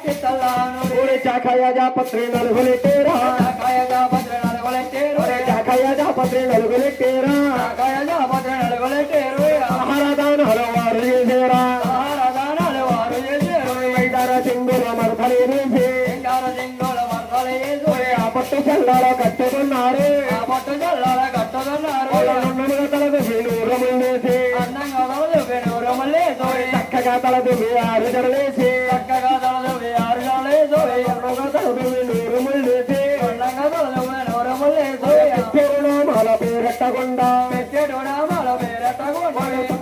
చాఖాయా जा पत्रे नलगुले तेरा చాఖాయా जा पत्रे नलगुले तेरा మహారాజాన హలవారు చేసేరా ఐదార సింగుల మరతలే వేసి ఆ పట్టు చల్లాలో కట్టుకున్నారు తలదు వేసి చక్కగా తలదు ఆరు జడలేసి నూరుములేసి పేరెట్టకుండా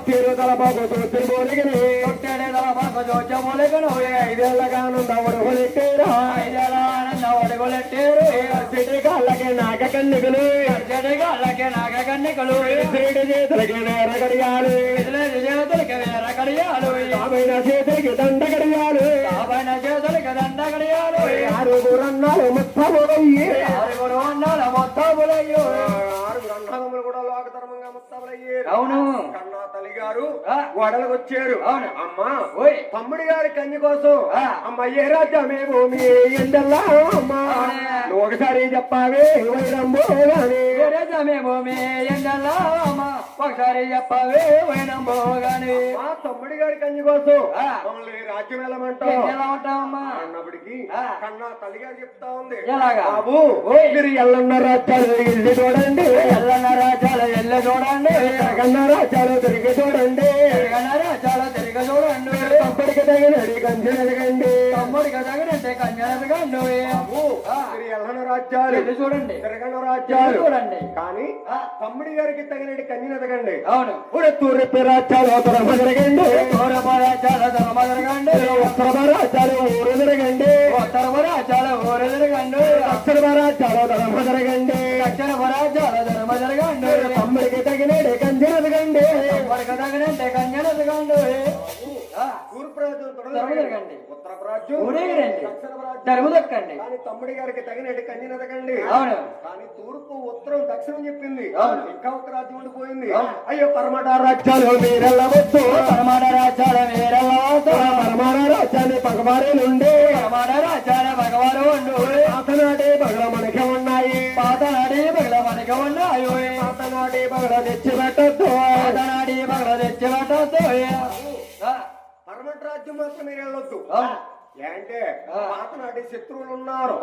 తీరు తలపాకు చూసి ఐదేళ్ళగానుండవడుగులెట్టేరు కాళ్ళకి నాగ కన్నికలు శ్రీడి చేతులకి వేర గడియాలు చేతులకి దండ గడియాలు ఆరుగురు అన్నాలు ముత్తములయ్యి అన్నదమ్ములు కూడా లోకధర్మంగా ముత్తములయ్యారు. అవును. కన్నా తల్లి గారు గోడలకు వచ్చారు. అమ్మా తమ్ముడి గారి కన్య కోసం అమ్మ ఏ రాజ్యమే భూమి ఎందల్లా అమ్మా నువ్వు ఒకసారి చెప్పావే వైరంబో గాని రాజ్యమే భూమి ఎందల్లా అమ్మా ఒకసారి చెప్పావే వైరంబో గాని మా తమ్ముడి గారి కన్య కోసం మమ్మల్ని రాజ్యం వెళ్ళమంటావమ్మా అన్నప్పటికీ కన్నా తల్లి గారు చెప్తా ఉంది బాబు మీరు ఎల్లన్న రాజ్యాలు ఇల్లు చూడండి ఎల్లన్న రాజ్యాలు ఎల్లు చూడండి కన్న రాజ్యాలు తిరిగి చూడండి రాజ్యాలు తిరిగి చూడండి తమ్ముడికి తగినది కంచె ఎదగండి తమ్ముడికి తగినట్టే కంచె ఎదగండి ఎల్లన్న రాజ్యాలు ఇల్లు చూడండి తిరగన్న రాజ్యాలు చూడండి కానీ తమ్ముడి గారికి తగినట్టు కన్యను ఎదగండి. అవును. తూర్పు రాజ్యాలు ధర్మ జరగండి తూర్పు రాజ్యాలు ధర్మ జరగండి ఉత్తర రాజ్యాలు ఊరు జరగండి ఉత్తర రాజ్యాలు ఊరు జరగండి దక్షిణ రాజ్యాలు ధర్మ జరగండి దక్షిణ రాజ్యాలు ధర్మ జరగండి తమ్ముడికి తగినట్టు కంచె ఎదగండి తమ్ముడికి తగినట్టే కంచె ఎదగండి తూర్పు రాజ్యం జరగండి ఉత్తర రాజ్యం ఊరేగండి ధర్మ దక్కండి కానీ తమ్ముడి గారికి తగినట్టు కన్యను ఎదగండి. అవును. కానీ తూర్పు ఉత్తరం దక్షిణం చెప్పింది ఇంకా ఒక రాజ్యం ఉండిపోయింది. అయ్యో పరమట రాజ్యాలు మీరెళ్ళవద్దు పరమట రాజ్యాలు మీరెళ్ళవద్దు పరమాణ రాజ్యాన్ని పగవారే నుండి పరమాణ రాజ్యాన్ని పగవారు ఉండు పాతనాటి పగల మనకే ఉన్నాయి పాతనాటి పగల మనకే ఉన్నాయి పాతనాటి పగల తెచ్చి పెట్టద్దు పాతనాటి పగల తెచ్చి పెట్టద్దు పరమట రాజ్యం మాత్రం మీరు వెళ్ళొద్దు. ఏంటే పాతనాటి శత్రువులు ఉన్నారు.